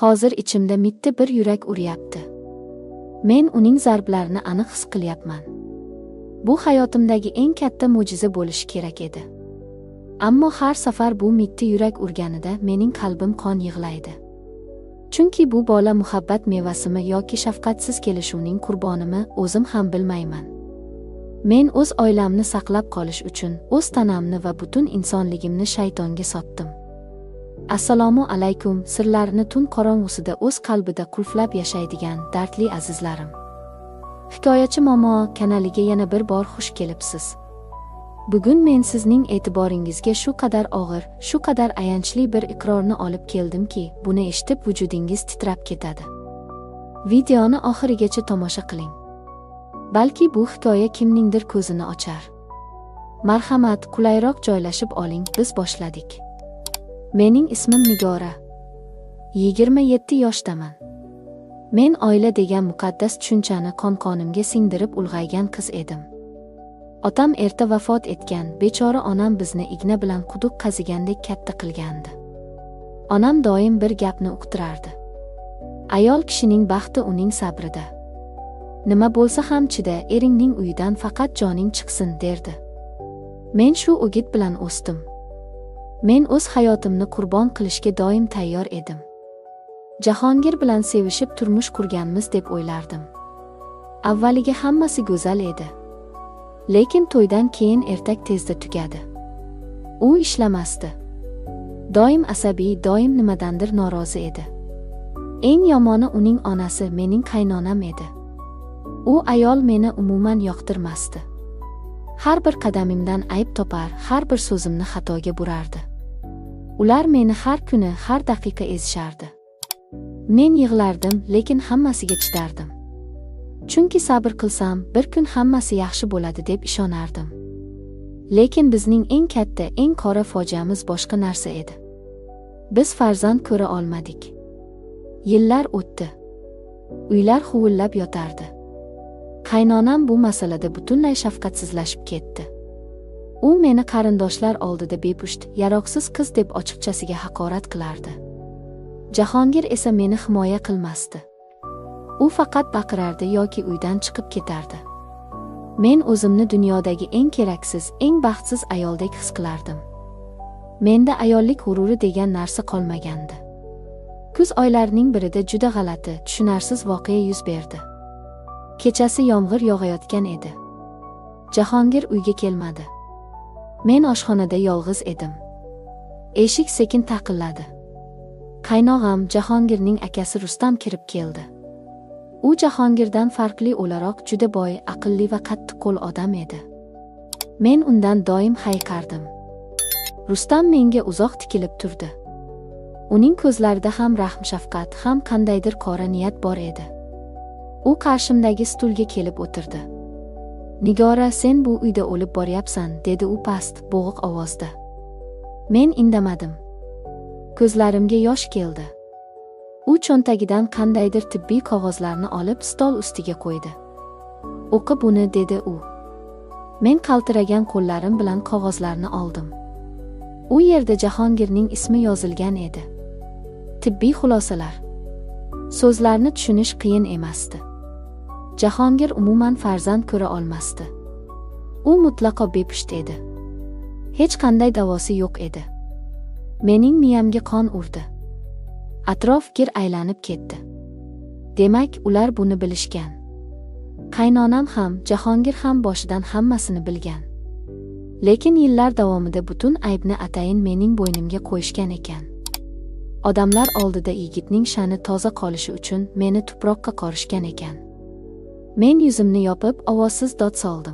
Hozir ichimda mitti bir yurak uryapti. Men uning zarblarini aniq his qilyapman. Bu hayotimdagi eng katta mo'jiza bo'lishi kerak edi. Ammo har safar bu mitti yurak urganida mening qalbim qon yig'laydi. Chunki bu bola muhabbat mevasimi yoki shafqatsiz kelishuvning qurbonimi o'zim ham bilmayman. Men o'z oilamni saqlab qolish uchun o'z tanamni va butun insonligimni shaytonga sotdim. Assalomu alaykum, sirlarini tun qorong'usida o'z qalbida qulflab yashaydigan dardli azizlarim. Hikoyachi Momo kanaliga yana bir bor xush kelibsiz. Bugun men sizning e'tiboringizga shu qadar og'ir, shu qadar ayanchli bir iqrorni olib keldimki, buni eshitib vujudingiz titrab ketadi. Videoni oxirigacha tomosha qiling. Balki bu hikoya kimningdir ko'zini ochar. Marhamat, qulayroq joylashib oling, biz boshladik. Mening ismim Nigora. 27 yoshdaman. Men oila degan muqaddas tushunchani qon-qonimga singdirib ulg'aygan qiz edim. Otam erta vafot etgan, bechora onam bizni igna bilan quduq qazigandek katta qilgandi. Onam doim bir gapni uqtirardi. Ayol kishining baxti uning sabrida. Nima bo'lsa ham chida, eringning uyidan faqat joning chiqsin derdi. Men shu o'git bilan o'sdim. Men o'z hayotimni qurbon qilishga doim tayyor edim. Jahongir bilan sevishib turmush qurganmiz deb o'ylardim. Avvaliga hammasi go'zal edi. Lekin to'ydan keyin ertak tezda tugadi. U ishlamasdi. Doim asabiy, doim nimadandir norozi edi. Eng yomoni uning onasi mening qaynonam edi. U ayol meni umuman yoqtirmasdi. Har bir qadamimdan ayb topar, har bir so'zimni xatoga burardi. Ular meni har kuni, har daqiqa ezishardi. Men yig'lardim, lekin hammasiga chidardim. Chunki sabr qilsam, bir kun hammasi yaxshi bo'ladi deb ishonardim. Lekin bizning eng katta, eng qora fojiamiz boshqa narsa edi. Biz farzand ko'ra olmadik. Yillar o'tdi. Uylar huvillab yotardi. Qaynonam bu masalada butunlay shafqatsizlashib ketdi. U meni qarindoshlar oldida bepusht, yaroqsiz qiz deb ochiqchasiga haqorat qilardi. Jahongir esa meni himoya qilmasdi. U faqat baqirardi yoki uydan chiqib ketardi. Men o'zimni dunyodagi eng keraksiz, eng baxtsiz ayoldek his qilardim. Menda ayollik g'ururi degan narsa qolmagandi. Kuz oylarining birida juda g'alati, tushunarsiz voqea yuz berdi. Kechasi yomg'ir yog'ayotgan edi. Jahongir uyga kelmadi. Men oshxonada yolg'iz edim. Eshik sekin taqilladi. Qaynog'am, Jahongirning akasi Rustam kirib keldi. U Jahongirdan farqli o'laroq juda boy, aqlli va qattiqqo'l odam edi. Men undan doim hayiqardim. Rustam menga uzoq tikilib turdi. Uning ko'zlarida ham rahm-shafqat, ham qandaydir qora niyat bor edi. U qarshimdagi stulga kelib o'tirdi. Nigora, sen bu uyda o'lib boryapsan, dedi u past, bo'g'iq ovozda. Men indamadim. Ko'zlarimga yosh keldi. U cho'ntagidan qandaydir tibbiy qog'ozlarni olib stol ustiga qo'ydi. O'qi buni, dedi u. Men qaltiragan qo'llarim bilan qog'ozlarni oldim. U yerda Jahongirning ismi yozilgan edi. Tibbiy xulosalar. So'zlarni tushunish qiyin emasdi. Jahongir umuman farzand ko'ra olmasdi. U mutlaqo bepusht edi. Hech qanday davosi yo'q edi. Mening miyamga qon urdi. Atrof gir aylanib ketdi. Demak, ular buni bilishgan. Qaynonam ham, Jahongir ham boshidan hammasini bilgan. Lekin yillar davomida butun aybni atayin mening bo'ynimga qo'yishgan ekan. Odamlar oldida yigitning sha'ni toza qolishi uchun meni tuproqqa qorishgan ekan. Men yuzimni yopib, ovozsiz dod soldim.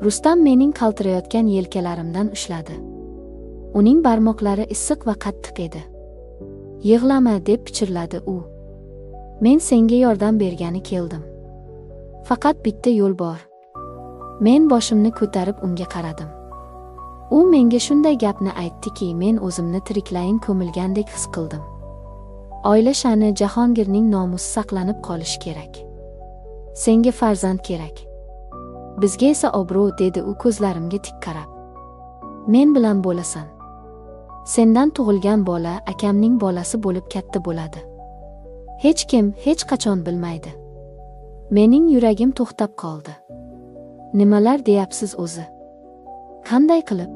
Rustam mening qaltirayotgan yelkalarimdan ushladi. Uning barmoqlari issiq va qattiq edi. Yig'lama, deb pichirladi u. Men senga yordam bergani keldim. Faqat bitta yo'l bor. Men boshimni ko'tarib unga qaradim. U menga shunday gapni aytdiki, men o'zimni tiriklayin ko'milgandek his qildim. Oila sha'ni, Jahongirning nomusi saqlanib qolishi kerak. Senga farzand kerak. Bizga esa obro', dedi u ko'zlarimga tik qarab. Men bilan bo'lasan. Sendan tug'ilgan bola akamning bolasi bo'lib katta bo'ladi. Hech kim hech qachon bilmaydi. Mening yuragim to'xtab qoldi. Nimalar deyapsiz o'zi? Qanday qilib?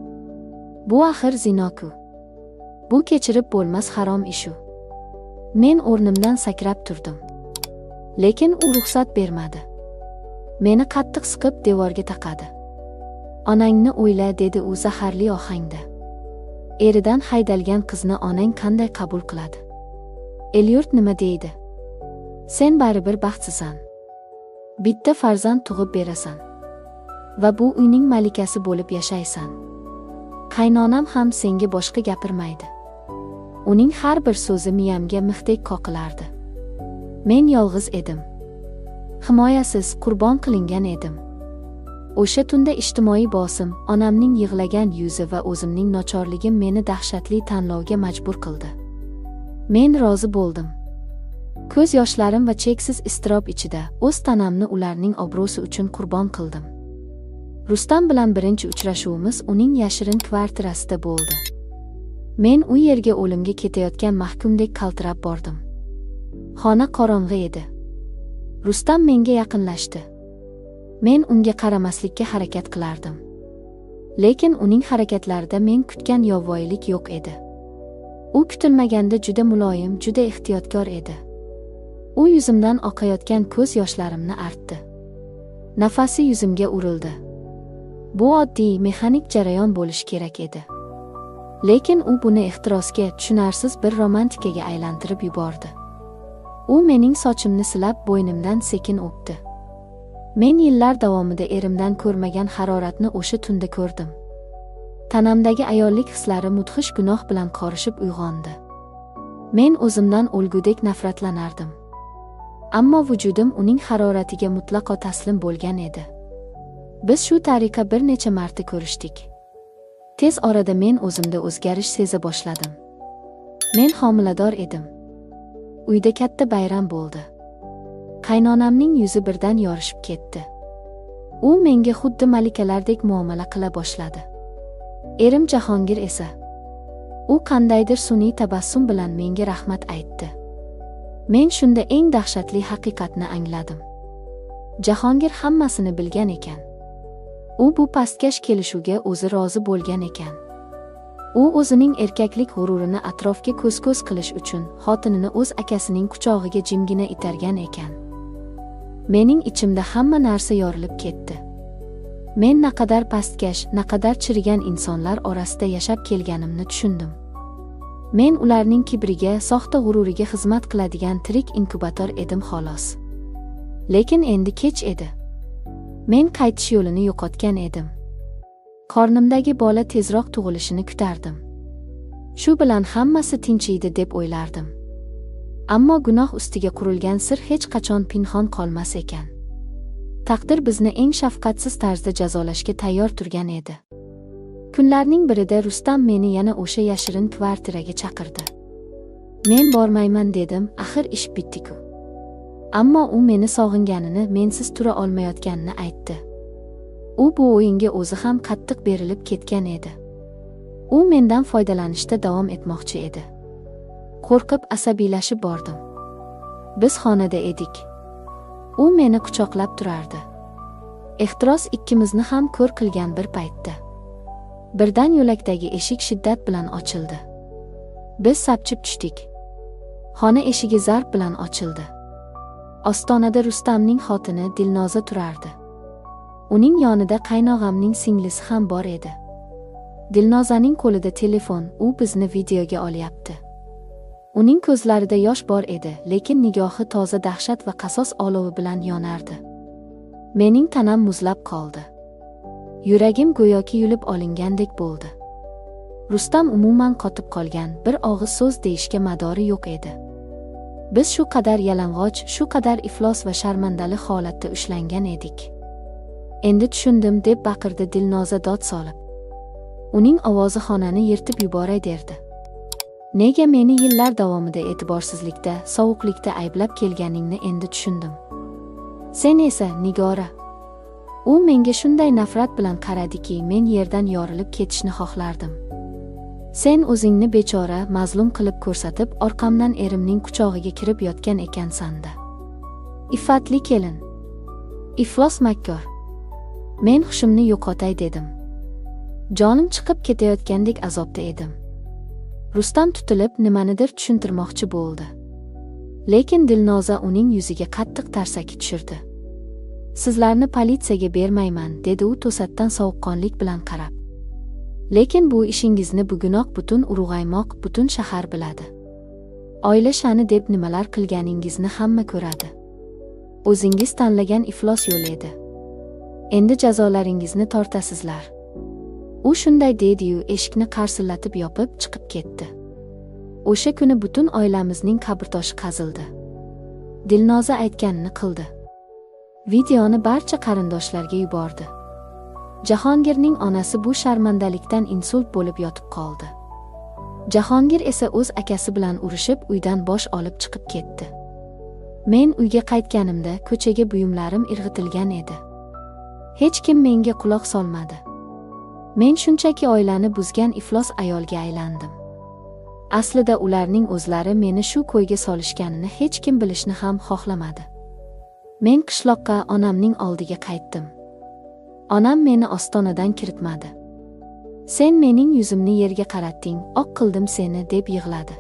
Bu axir zino-ku. Bu kechirib bo'lmas harom ish-u. Men o'rnimdan sakrab turdim. Lekin u ruxsat bermadi. Meni qattiq siqib devorga taqadi. Onangni o'yla, dedi u zaharli ohangda. Eridan haydalgan qizni onang qanday qabul qiladi? El-yurt nima deydi? Sen baribir baxtsizsan. Bitta farzand tug'ib berasan va bu uyning malikasi bo'lib yashaysan. Qaynonam ham senga boshqa gapirmaydi. Uning har bir so'zi miyamga mixdek qoqilardi. Men yolg'iz edim. Himoyasiz, qurbon qilingan edim. O'sha tunda ijtimoiy bosim, onamning yig'lagan yuzi va o'zimning nochorligim meni dahshatli tanlovga majbur qildi. Men rozi bo'ldim. Ko'z yoshlarim va cheksiz iztirob ichida o'z tanamni ularning obro'si uchun qurbon qildim. Rustam bilan birinchi uchrashuvimiz uning yashirin kvartirasida bo'ldi. Men u yerga o'limga ketayotgan mahkumdek qaltirab bordim. Xona qorong'i edi. Rustam menga yaqinlashdi. Men unga qaramaslikka harakat qilardim. Lekin uning harakatlarida men kutgan yovvoyilik yo'q edi. U kutilmaganda juda muloyim, juda ehtiyotkor edi. U yuzimdan oqayotgan ko'z yoshlarimni artdi. Nafasi yuzimga urildi. Bu oddiy, mexanik jarayon bo'lishi kerak edi. Lekin u buni ehtirosga, tushunarsiz bir romantikaga aylantirib yubordi. U mening sochimni silab bo'ynimdan sekin o'pdi. Men yillar davomida erimdan ko'rmagan haroratni o'sha tunda ko'rdim. Tanamdagi ayollik hislari mudhish gunoh bilan qorishib uyg'ondi. Men o'zimdan o'lgudek nafratlanardim. Ammo vujudim uning haroratiga mutlaqo taslim bo'lgan edi. Biz shu tariqa bir necha marta ko'rishdik. Tez orada men o'zimda o'zgarish seza boshladim. Men homilador edim. Uyda katta bayram bo'ldi. Qaynonamning yuzi birdan yorishib ketdi. U menga xuddi malikalardek muomala qila boshladi. Erim Jahongir esa u qandaydir sun'iy tabassum bilan menga rahmat aytdi. Men shunda eng dahshatli haqiqatni angladim. Jahongir hammasini bilgan ekan. U bu pastkash kelishuvga o'zi rozi bo'lgan ekan. U o'zining erkaklik g'ururini atrofga ko'z-ko'z qilish uchun xotinini o'z akasining quchog'iga jimgina itargan ekan. Mening ichimda hamma narsa yorilib ketdi. Men naqadar pastkash, naqadar chirigan insonlar orasida yashab kelganimni tushundim. Men ularning kibriga, soxta g'ururiga xizmat qiladigan tirik inkubator edim xolos. Lekin endi kech edi. Men qaytish yo'lini yo'qotgan edim. Qornimdagi bola tezroq tug'ilishini kutardim. Shu bilan hammasi tinchiydi deb o'ylardim. Ammo gunoh ustiga qurilgan sir hech qachon pinhon qolmas ekan. Taqdir bizni eng shafqatsiz tarzda jazolashga tayyor turgan edi. Kunlarning birida Rustam meni yana o'sha yashirin kvartiraga chaqirdi. Men bormayman dedim, axir ish bitdi-ku. Ammo u meni sog'inganini, mensiz tura olmayotganini aytdi. U bu o'yinga o'zi ham qattiq berilib ketgan edi. U mendan foydalanishda davom etmoqchi edi. Qo'rqib asabiylashib bordim. Biz xonada edik. U meni quchoqlab turardi. Ehtiros ikkimizni ham ko'r qilgan bir paytda. Birdan yo'lakdagi eshik shiddat bilan ochildi. Biz sapchib tushdik. Xona eshigi zarb bilan ochildi. Ostonada Rustamning xotini Dilnoza turardi. Uning yonida qaynog'amning singlisi ham bor edi. Dilnozaning qo'lida telefon, u bizni videoga olyapti. Uning ko'zlarida yosh bor edi, lekin nigohi toza dahshat va qasos olovi bilan yonardi. Mening tanam muzlab qoldi. Yuragim go'yoki yulib olingandek bo'ldi. Rustam umuman qotib qolgan, bir og'iz so'z deyishga madori yo'q edi. Biz shu qadar yalang'och, shu qadar iflos va sharmandali holatda ushlangan edik. Endi tushundim, deb baqirdi Dilnoza dod solib. Uning ovozi xonani yirtib yuboray derdi. Nega meni yillar davomida e'tiborsizlikda, sovuqlikda ayblab kelganingni endi tushundim. Sen esa, Nigora. U menga shunday nafrat bilan qaradiki, men yerdan yorilib ketishni xohlardim. Sen o'zingni bechora, mazlum qilib ko'rsatib, orqamdan erimning quchog'iga kirib yotgan ekansan-da. Iffatli kelin. Iflos makkor. Men hushimni yo'qotay dedim. Jonim chiqib ketayotgandek azobda edim. Rustam tutilib nimanidir tushuntirmoqchi bo'ldi. Lekin Dilnoza uning yuziga qattiq tarsaki tushirdi. Sizlarni politsiyaga bermayman, dedi u to'satdan sovuqqonlik bilan qarab. Lekin bu ishingizni bugunoq butun Urug'aymoq, butun shahar biladi. Oila sha'ni deb nimalar qilganingizni hamma ko'radi. O'zingiz tanlagan iflos yo'l edi. Endi jazolaringizni tortasizlar. U shunday dedi-yu, eshikni qarsillatib yopib chiqib ketdi. O'sha kuni butun oilamizning qabrtoshi qazildi. Dilnoza aytganini qildi. Videoni barcha qarindoshlarga yubordi. Jahongirning onasi bu sharmandalikdan insult bo'lib yotib qoldi. Jahongir esa o'z akasi bilan urushib uydan bosh olib chiqib ketdi. Men uyga qaytganimda ko'chaga buyumlarim irg'itilgan edi. Hech kim menga quloq solmadi. Men shunchaki oilani buzgan iflos ayolga aylandim. Aslida ularning o'zlari meni shu ko'yga solishganini hech kim bilishni ham xohlamadi. Men qishloqqa onamning oldiga qaytdim. Onam meni ostonadan kiritmadi. Sen mening yuzimni yerga qaratding, oq qildim seni, deb yig'ladi.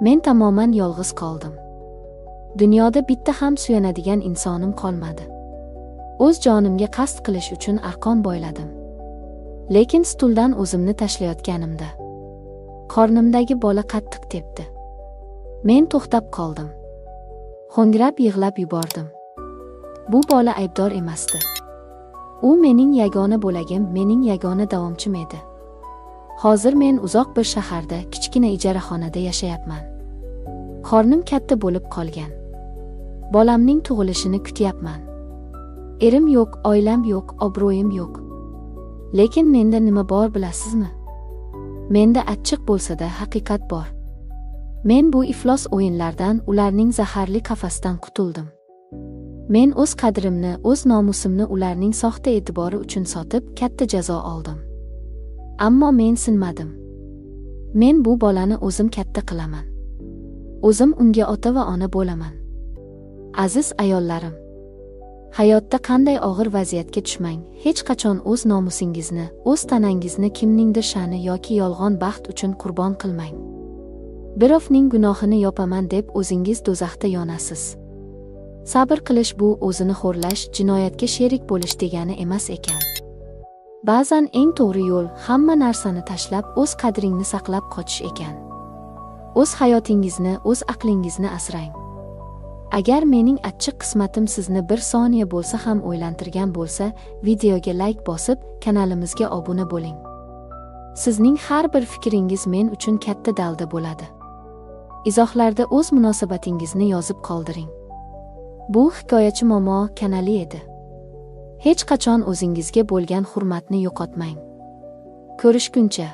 Men tamoman yolg'iz qoldim. Dunyoda bitta ham suyanadigan insonim qolmadi. O'z jonimga qasd qilish uchun arqon boyladim. Lekin stuldan o'zimni tashlayotganimda qornimdagi bola qattiq tepdi. Men to'xtab qoldim. Ho'ngrab yig'lab yubordim. Bu bola aybdor emasdi. U mening yagona bo'lagim, mening yagona davomchim edi. Hozir men uzoq bir shaharda, kichkina ijaraxonada yashayapman. Qornim katta bo'lib qolgan. Bolamning tug'ilishini kutyapman. Erim yo'q, oilam yo'q, obro'yim yo'q. Lekin menda nima bor bilasizmi? Menda achchiq bo'lsa-da haqiqat bor. Men bu iflos o'yinlardan, ularning zaharli qafasidan qutuldim. Men o'z qadrimni, o'z nomusimni ularning soxta e'tibori uchun sotib, katta jazo oldim. Ammo men sinmadim. Men bu bolani o'zim katta qilaman. O'zim unga ota va ona bo'laman. Aziz ayollarim, hayotda qanday og'ir vaziyatga tushmang, hech qachon o'z nomusingizni, o'z tanangizni kimningdir sha'ni yoki yolg'on baxt uchun qurbon qilmang. Birovning gunohini yopaman deb o'zingiz do'zaxda yonasiz. Sabr qilish bu o'zini xo'rlash, jinoyatga sherik bo'lish degani emas ekan. Ba'zan eng to'g'ri yo'l hamma narsani tashlab, o'z qadringni saqlab qochish ekan. O'z hayotingizni, o'z aqlingizni asrang. Agar mening achchiq qismatim sizni bir soniya bo'lsa ham o'ylantirgan bo'lsa, videoga like bosib, kanalimizga obuna bo'ling. Sizning har bir fikringiz men uchun katta dalda bo'ladi. Izohlarda o'z munosabatingizni yozib qoldiring. Bu Hikoyachi Momo kanali edi. Hech qachon o'zingizga bo'lgan hurmatni yo'qotmang. Ko'rishguncha.